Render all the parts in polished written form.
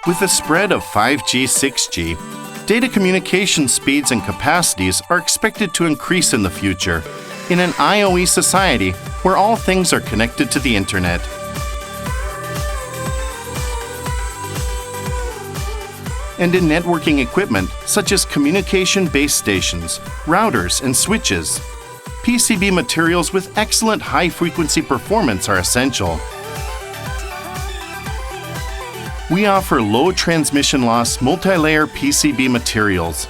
With the spread of 5G, 6G, data communication speeds and capacities are expected to increase in the future in an IoE society where all things are connected to the Internet. And in networking equipment such as communication base stations, routers, and switches, PCB materials with excellent high-frequency performance are essential. We offer low transmission loss multi-layer PCB materials,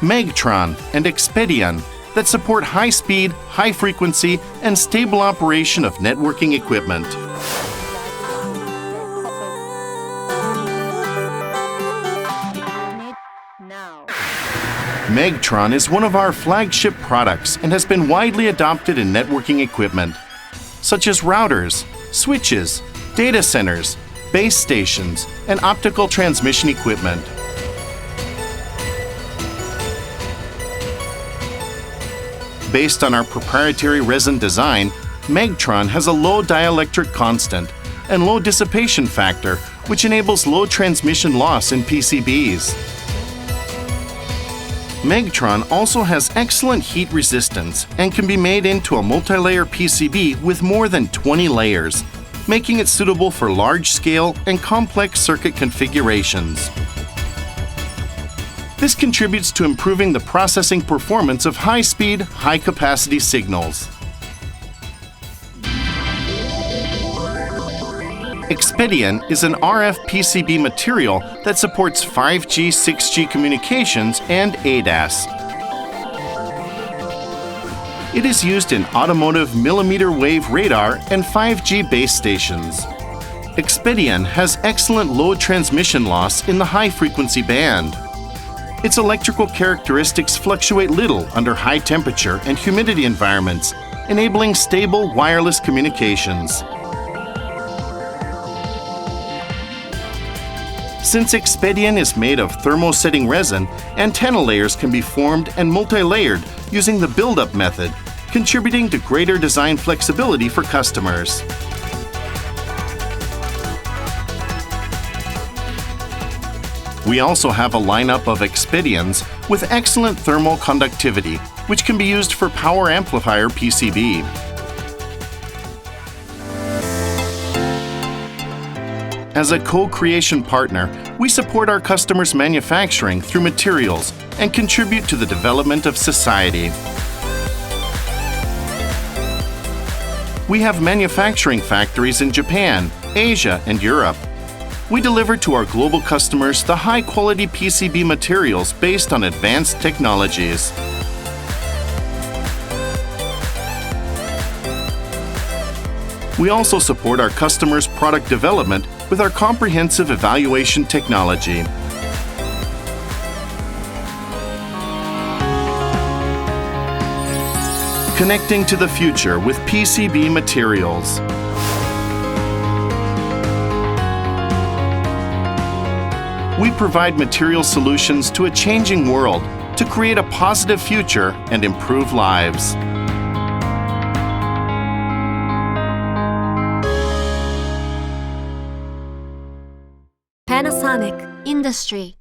MEGTRON and XPEDION, that support high speed, high frequency, and stable operation of networking equipment. MEGTRON is one of our flagship products and has been widely adopted in networking equipment, such as routers, switches, data centers, base stations, and optical transmission equipment. Based on our proprietary resin design, MEGTRON has a low dielectric constant and low dissipation factor, which enables low transmission loss in PCBs. MEGTRON also has excellent heat resistance and can be made into a multi-layer PCB with more than 20 layers, making it suitable for large-scale and complex circuit configurations. This contributes to improving the processing performance of high-speed, high-capacity signals. XPEDION is an RF PCB material that supports 5G, 6G communications and ADAS. It is used in automotive millimeter wave radar and 5G base stations. XPEDION has excellent low transmission loss in the high-frequency band. Its electrical characteristics fluctuate little under high temperature and humidity environments, enabling stable wireless communications. Since XPEDION is made of thermosetting resin, antenna layers can be formed and multi-layered using the build-up method, contributing to greater design flexibility for customers. We also have a lineup of XPEDIONs with excellent thermal conductivity, which can be used for power amplifier PCB. As a co-creation partner, we support our customers' manufacturing through materials and contribute to the development of society. We have manufacturing factories in Japan, Asia, and Europe. We deliver to our global customers the high-quality PCB materials based on advanced technologies. We also support our customers' product development with our comprehensive evaluation technology. Connecting to the future with PCB materials. We provide material solutions to a changing world to create a positive future and improve lives. Panasonic Industry.